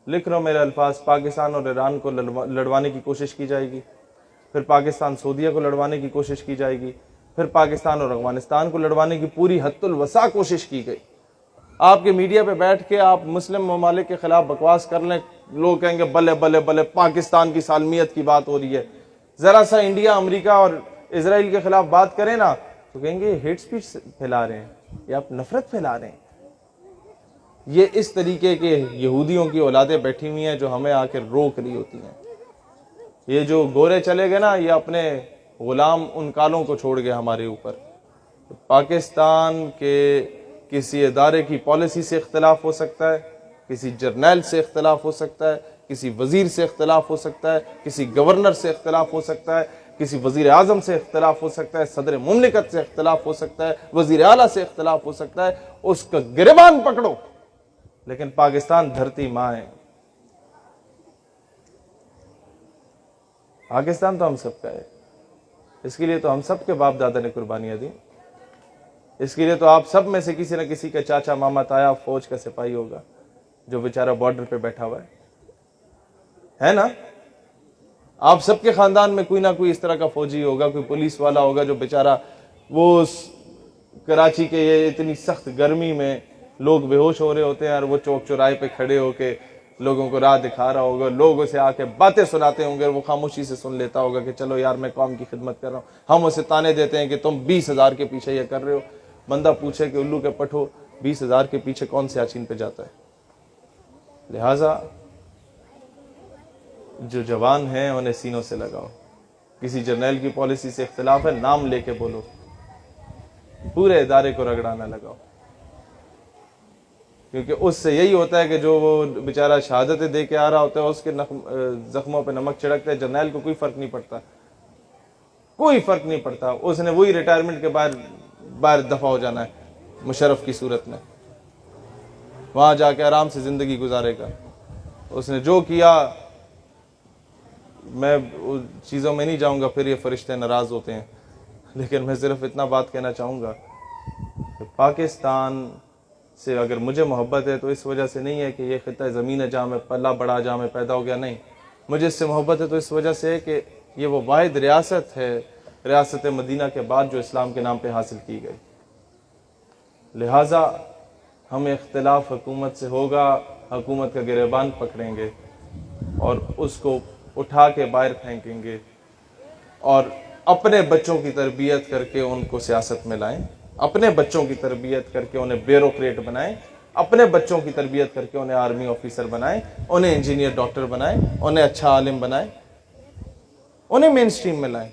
لکھ رہا ہوں میرے الفاظ، پاکستان اور ایران کو لڑوانے کی کوشش کی جائے گی، پھر پاکستان سعودیہ کو لڑوانے کی کوشش کی جائے گی، پھر پاکستان اور افغانستان کو لڑوانے کی پوری حد الوسع کوشش کی گئی۔ آپ کے میڈیا پہ بیٹھ کے آپ مسلم ممالک کے خلاف بکواس کر لیں، لوگ کہیں گے بلے بلے بلے پاکستان کی سالمیت کی بات ہو رہی ہے۔ ذرا سا انڈیا، امریکہ اور اسرائیل کے خلاف بات کریں نا تو کہیں گے ہیٹ سپیچ پھیلا رہے ہیں یا آپ نفرت پھیلا رہے ہیں۔ یہ اس طریقے کے یہودیوں کی اولادیں بیٹھی ہوئی ہیں جو ہمیں آ کے روک رہی ہوتی ہیں۔ یہ جو گورے چلے گئے نا، یہ اپنے غلام ان کالوں کو چھوڑ گئے ہمارے اوپر۔ پاکستان کے کسی ادارے کی پالیسی سے اختلاف ہو سکتا ہے، کسی جرنیل سے اختلاف ہو سکتا ہے، کسی وزیر سے اختلاف ہو سکتا ہے، کسی گورنر سے اختلاف ہو سکتا ہے، کسی وزیر اعظم سے اختلاف ہو سکتا ہے، صدر مملکت سے اختلاف ہو سکتا ہے، وزیر اعلیٰ سے اختلاف ہو سکتا ہے، اس کا گریبان پکڑو، لیکن پاکستان دھرتی ماں ہے۔ پاکستان تو ہم سب کا ہے، اس کے لیے تو ہم سب کے باپ دادا نے قربانیاں دی، اس کے لیے تو آپ سب میں سے کسی نہ کسی کا چاچا ماما تایا فوج کا سپاہی ہوگا جو بیچارہ بارڈر پہ بیٹھا ہوا ہے نا؟ آپ سب کے خاندان میں کوئی نہ کوئی اس طرح کا فوجی ہوگا، کوئی پولیس والا ہوگا جو بیچارہ وہ کراچی کے یہ اتنی سخت گرمی میں لوگ بے ہوش ہو رہے ہوتے ہیں اور وہ چوک چوراہے پہ کھڑے ہو کے لوگوں کو راہ دکھا رہا ہوگا، لوگ اسے آ کے باتیں سناتے ہوں گے، وہ خاموشی سے سن لیتا ہوگا کہ چلو یار میں قوم کی خدمت کر رہا ہوں۔ ہم اسے تانے دیتے ہیں کہ تم 20,000 کے پیچھے یہ کر رہے ہو۔ بندہ پوچھے کہ الو کے پٹھو 20,000 کے پیچھے کون سے آچین پہ جاتا ہے؟ لہٰذا جو جوان ہیں انہیں سینوں سے لگاؤ۔ کسی جرنیل کی پالیسی سے اختلاف ہے، نام لے کے بولو، پورے ادارے کو رگڑانا لگاؤ، کیونکہ اس سے یہی ہوتا ہے کہ جو وہ بیچارہ شہادتیں دے کے آ رہا ہوتا ہے اس کے زخموں پہ نمک چھڑکتا ہے۔ جرنیل کو کوئی فرق نہیں پڑتا، کوئی فرق نہیں پڑتا، اس نے وہی ریٹائرمنٹ کے باہر دفع ہو جانا ہے مشرف کی صورت میں، وہاں جا کے آرام سے زندگی گزارے گا۔ اس نے جو کیا، میں چیزوں میں نہیں جاؤں گا، پھر یہ فرشتے ناراض ہوتے ہیں، لیکن میں صرف اتنا بات کہنا چاہوں گا کہ پاکستان سے اگر مجھے محبت ہے تو اس وجہ سے نہیں ہے کہ یہ خطہ زمین ہے جہاں میں پلا بڑا، جہاں میں پیدا ہو گیا، نہیں، مجھے اس سے محبت ہے تو اس وجہ سے ہے کہ یہ وہ واحد ریاست ہے ریاست مدینہ کے بعد جو اسلام کے نام پہ حاصل کی گئی۔ لہٰذا ہم اختلاف حکومت سے ہوگا، حکومت کا گریبان پکڑیں گے اور اس کو اٹھا کے باہر پھینکیں گے، اور اپنے بچوں کی تربیت کر کے ان کو سیاست میں لائیں، اپنے بچوں کی تربیت کر کے انہیں بیوروکریٹ بنائیں، اپنے بچوں کی تربیت کر کے انہیں آرمی آفیسر بنائیں، انہیں انجینئر ڈاکٹر بنائیں، انہیں اچھا عالم بنائیں، انہیں مین سٹریم میں لائیں۔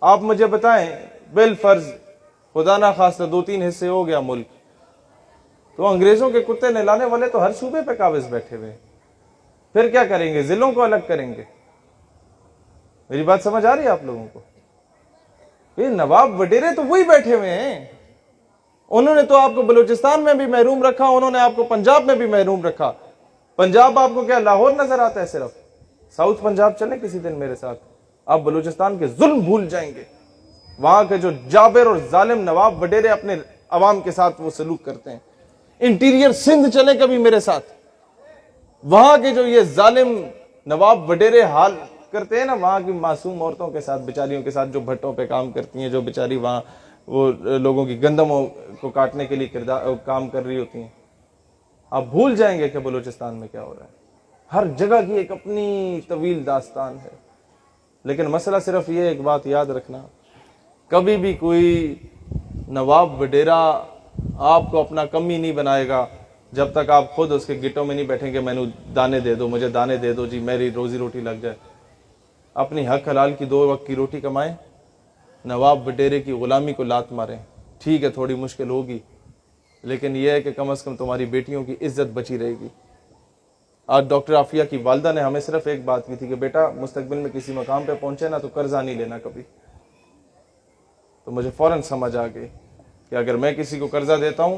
آپ مجھے بتائیں، بالفرض خدا نہ خواستہ 2-3 حصے ہو گیا ملک، تو انگریزوں کے کتے نہلانے والے تو ہر صوبے پہ قابض بیٹھے ہوئے، پھر کیا کریں گے؟ ضلعوں کو الگ کریں گے؟ میری بات سمجھ آ رہی ہے آپ لوگوں کو؟ یہ نواب وڈیرے تو وہی بیٹھے ہوئے ہیں، انہوں نے تو آپ کو بلوچستان میں بھی محروم رکھا، انہوں نے آپ کو پنجاب میں بھی محروم رکھا۔ پنجاب آپ کو کیا لاہور نظر آتا ہے صرف؟ ساؤتھ پنجاب چلیں کسی دن میرے ساتھ، آپ بلوچستان کے ظلم بھول جائیں گے، وہاں کے جو جابر اور ظالم نواب وڈیرے اپنے عوام کے ساتھ وہ سلوک کرتے ہیں۔ انٹیریئر سندھ چلیں کبھی میرے ساتھ، وہاں کے جو یہ ظالم نواب وڈیرے حال کرتے ہیں نا وہاں کی معصوم عورتوں کے ساتھ، بیچاریوں کے ساتھ جو بھٹوں پہ کام کرتی ہیں، جو بیچاری وہاں وہ لوگوں کی گندموں کو کاٹنے کے لیے کام کر رہی ہوتی ہیں، آپ بھول جائیں گے کہ بلوچستان میں کیا ہو رہا ہے۔ ہر جگہ کی ایک اپنی طویل داستان ہے، لیکن مسئلہ صرف یہ ایک بات یاد رکھنا، کبھی بھی کوئی نواب وڈیرا آپ کو اپنا کمی نہیں بنائے گا جب تک آپ خود اس کے گٹوں میں نہیں بیٹھیں گے، میں نے دانے دے دو، مجھے دانے دے دو جی، میری روزی روٹی لگ جائے۔ اپنی حق حلال کی 2 وقت کی روٹی کمائیں، نواب وڈیرے کی غلامی کو لات ماریں۔ ٹھیک ہے تھوڑی مشکل ہوگی، لیکن یہ ہے کہ کم از کم تمہاری بیٹیوں کی عزت بچی رہے گی۔ آج ڈاکٹر عافیہ کی والدہ نے ہمیں صرف ایک بات کی تھی کہ بیٹا مستقبل میں کسی مقام پہ پہنچے نا تو قرضہ نہیں لینا کبھی۔ تو مجھے فوراً سمجھ آ گئی کہ اگر میں کسی کو قرضہ دیتا ہوں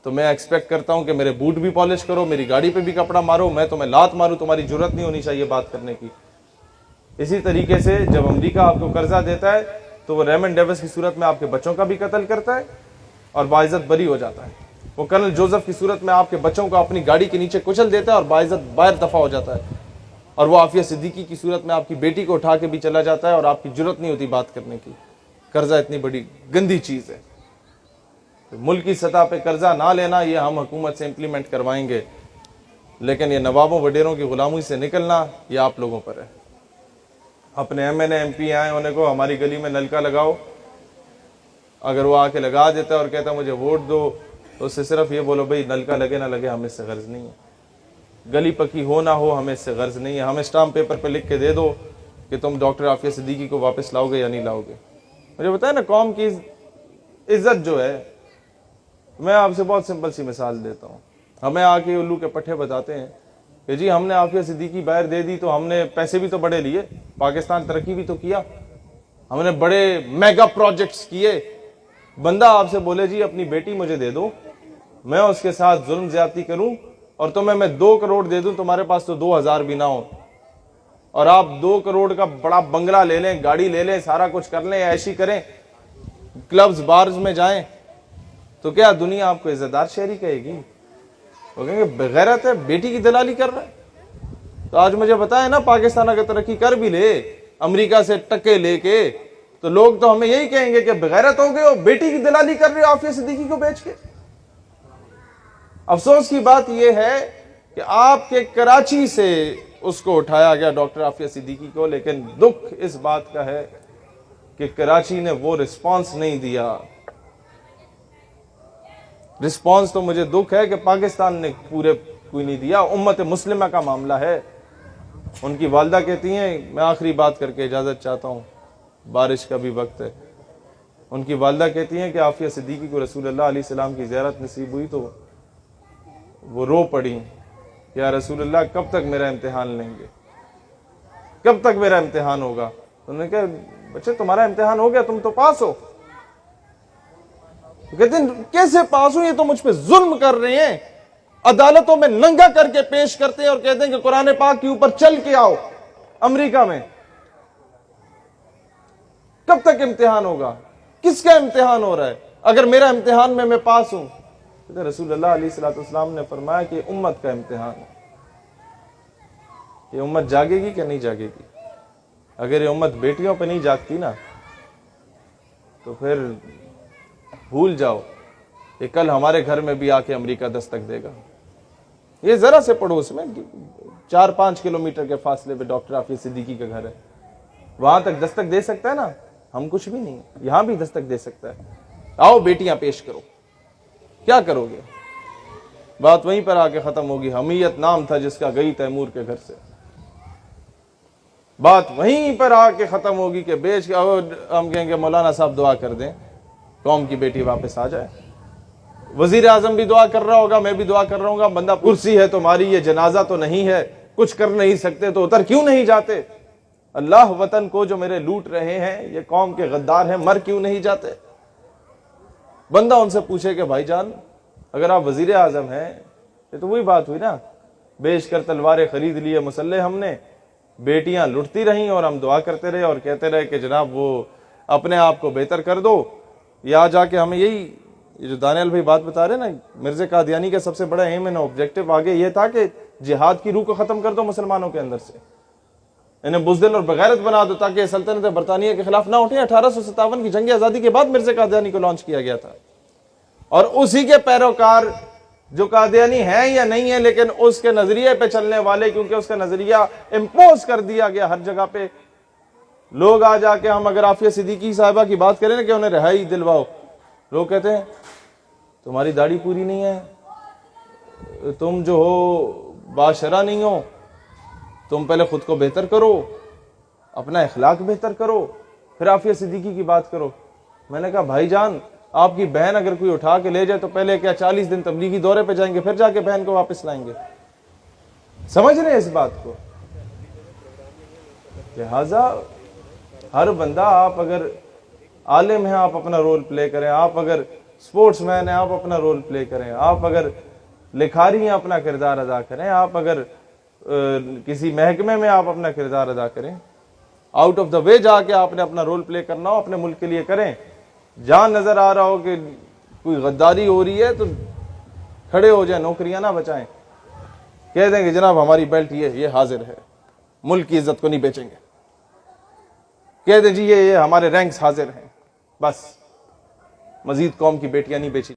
تو میں ایکسپیکٹ کرتا ہوں کہ میرے بوٹ بھی پالش کرو، میری گاڑی پہ بھی کپڑا مارو، میں تمہیں لات ماروں، تمہاری جرت نہیں ہونی چاہیے بات کرنے کی۔ اسی طریقے سے جب امریکہ آپ کو قرضہ دیتا ہے تو وہ ریمنڈ ڈیوس کی صورت میں آپ کے بچوں کا بھی قتل کرتا ہے اور باعزت بری ہو جاتا ہے۔ وہ کرنل جوزف کی صورت میں آپ کے بچوں کو اپنی گاڑی کے نیچے کچل دیتا ہے اور باعزت باہر دفع ہو جاتا ہے، اور وہ عافیہ صدیقی کی صورت میں آپ کی بیٹی کو اٹھا کے بھی چلا جاتا ہے اور آپ کی جرت نہیں ہوتی بات کرنے کی۔ قرضہ اتنی بڑی گندی چیز ہے، ملکی سطح پہ قرضہ نہ لینا یہ ہم حکومت سے امپلیمنٹ کروائیں گے، لیکن یہ نوابوں وڈیروں کی غلامی سے نکلنا یہ آپ لوگوں پر ہے۔ اپنے M N A M P آئے ہونے کو ہماری گلی میں نلکا لگاؤ، اگر وہ آ کے لگا دیتا ہے اور کہتا ہے مجھے ووٹ دو، تو اس سے صرف یہ بولو بھئی نلکا لگے نہ لگے ہمیں اس سے غرض نہیں ہے، گلی پکی ہو نہ ہو ہمیں اس سے غرض نہیں ہے، ہمیں اسٹامپ پیپر پہ لکھ کے دے دو کہ تم ڈاکٹر عافیہ صدیقی کو واپس لاؤ گے یا نہیں لاؤ گے۔ مجھے بتائیں نا، قوم کی عزت جو ہے، میں آپ سے بہت سمپل سی مثال دیتا ہوں۔ ہمیں آ کے الو کے پٹھے بتاتے ہیں کہ جی ہم نے عافیہ صدیقی باہر دے دی تو ہم نے پیسے بھی تو بڑے لیے، پاکستان ترقی بھی تو کیا، ہم نے بڑے میگا پروجیکٹس کیے۔ بندہ آپ سے بولے جی اپنی بیٹی مجھے دے دو، میں اس کے ساتھ ظلم زیادتی کروں اور تمہیں میں 2 کروڑ دے دوں، تمہارے پاس تو 2000 بھی نہ ہو، اور آپ 2 کروڑ کا بڑا بنگلہ لے لیں، گاڑی لے لیں، سارا کچھ کر لیں، ایشی کریں، کلبز بارز میں جائیں، تو کیا دنیا آپ کو عزت دار شہری کہے گی؟ وہ کہیں گے بغیرت ہے، بیٹی کی دلالی کر رہا ہے۔ تو آج مجھے بتائیں نا، پاکستان اگر ترقی کر بھی لے امریکہ سے ٹکے لے کے، تو لوگ تو ہمیں یہی کہیں گے کہ بغیرت ہو گئے ہو، بیٹی کی دلالی کر رہے ہو عافیہ صدیقی کو بیچ کے۔ افسوس کی بات یہ ہے کہ آپ کے کراچی سے اس کو اٹھایا گیا ڈاکٹر عافیہ صدیقی کو، لیکن دکھ اس بات کا ہے کہ کراچی نے وہ رسپانس نہیں دیا۔ رسپانس تو مجھے دکھ ہے کہ پاکستان نے پورے کوئی نہیں دیا۔ امت مسلمہ کا معاملہ ہے۔ ان کی والدہ کہتی ہیں، میں آخری بات کر کے اجازت چاہتا ہوں، بارش کا بھی وقت ہے۔ ان کی والدہ کہتی ہیں کہ عافیہ صدیقی کو رسول اللہ علیہ السلام کی زیارت نصیب ہوئی تو وہ رو پڑی، یا رسول اللہ کب تک میرا امتحان لیں گے، کب تک میرا امتحان ہوگا؟ انہوں نے کہا بچے تمہارا امتحان ہو گیا، تم تو پاس ہو۔ کہتے ہیں کیسے پاس ہوں، یہ تو مجھ پہ ظلم کر رہے ہیں، عدالتوں میں ننگا کر کے پیش کرتے ہیں اور کہتے ہیں کہ قرآن پاک کے اوپر چل کے آؤ امریکہ میں۔ کب تک امتحان ہوگا؟ کس کا امتحان ہو رہا ہے؟ اگر میرا امتحان میں پاس ہوں، رسول اللہ علیہ السلام نے فرمایا کہ امت کا امتحان ہے، یہ امت جاگے گی کہ نہیں جاگے گی؟ اگر یہ امت بیٹیوں پہ نہیں جاگتی نا تو پھر بھول جاؤ کہ کل ہمارے گھر میں بھی آ کے امریکہ دستک دے گا۔ یہ ذرا سے پڑوس میں 4-5 کلومیٹر کے فاصلے پہ ڈاکٹر عافیہ صدیقی کا گھر ہے، وہاں تک دستک دے سکتا ہے نا؟ ہم کچھ بھی نہیں، یہاں بھی دستک دے سکتا ہے۔ آؤ بیٹیاں پیش کرو، کیا کرو گے؟ بات وہیں پر آ کے ختم ہوگی۔ حمیت نام تھا جس کا گئی تیمور کے گھر سے، بات وہیں پر آ کے ختم ہوگی کہ بیچ کے ہم کہیں گے مولانا صاحب دعا کر دیں قوم کی بیٹی واپس آ جائے۔ وزیر اعظم بھی دعا کر رہا ہوگا، میں بھی دعا کر رہا ہوں گا، بندہ کرسی ہے تمہاری، یہ جنازہ تو نہیں ہے، کچھ کر نہیں سکتے تو اتر کیوں نہیں جاتے؟ اللہ وطن کو جو میرے لوٹ رہے ہیں، یہ قوم کے غدار ہیں، مر کیوں نہیں جاتے؟ بندہ ان سے پوچھے کہ بھائی جان اگر آپ وزیر اعظم ہیں، یہ تو وہی بات ہوئی نا، بیچ کر تلواریں خرید لیے مسلح ہم نے، بیٹیاں لٹتی رہیں اور ہم دعا کرتے رہے اور کہتے رہے کہ جناب وہ اپنے آپ کو بہتر کر دو۔ یا جا کے ہمیں یہی جو دانیال بھائی بات بتا رہے نا، مرزا قادیانی کا سب سے بڑا ایم اینڈ آبجیکٹو آگے یہ تھا کہ جہاد کی روح کو ختم کر دو مسلمانوں کے اندر سے، انہیں بزدل اور بغیرت بنا دو تاکہ سلطنت برطانیہ کے خلاف نہ اٹھیں۔ 1857 کی جنگ آزادی کے بعد مرزا قادیانی کو لانچ کیا گیا تھا، اور اسی کے پیروکار جو قادیانی ہیں یا نہیں ہیں لیکن اس کے نظریے پہ چلنے والے، کیونکہ اس کا نظریہ امپوز کر دیا گیا ہر جگہ پہ۔ لوگ آ جا کے ہم اگر عافیہ صدیقی صاحبہ کی بات کریں نا کہ انہیں رہائی دلواؤ، لوگ کہتے ہیں تمہاری داڑھی پوری نہیں ہے، تم جو ہو باشرہ نہیں ہو، تم پہلے خود کو بہتر کرو، اپنا اخلاق بہتر کرو، پھر عافیہ صدیقی کی بات کرو۔ میں نے کہا بھائی جان آپ کی بہن اگر کوئی اٹھا کے لے جائے تو پہلے کیا 40 دن تبلیغی دورے پہ جائیں گے، پھر جا کے بہن کو واپس لائیں گے؟ سمجھ رہے ہیں اس بات کو؟ لہذا ہر بندہ، آپ اگر عالم ہیں آپ اپنا رول پلے کریں، آپ اگر سپورٹس مین ہیں آپ اپنا رول پلے کریں، آپ اگر لکھاری ہیں اپنا کردار ادا کریں، آپ اگر کسی محکمے میں آپ اپنا کردار ادا کریں، آؤٹ آف دا وے جا کے آپ نے اپنا رول پلے کرنا ہو اپنے ملک کے لیے کریں۔ جہاں نظر آ رہا ہو کہ کوئی غداری ہو رہی ہے تو کھڑے ہو جائیں, نوکریاں نہ بچائیں, کہہ دیں کہ جناب ہماری بیلٹ یہ حاضر ہے, ملک کی عزت کو نہیں بیچیں گے, کہہ دیں جی یہ ہمارے رینکس حاضر ہیں, بس مزید قوم کی بیٹیاں نہیں بیچی.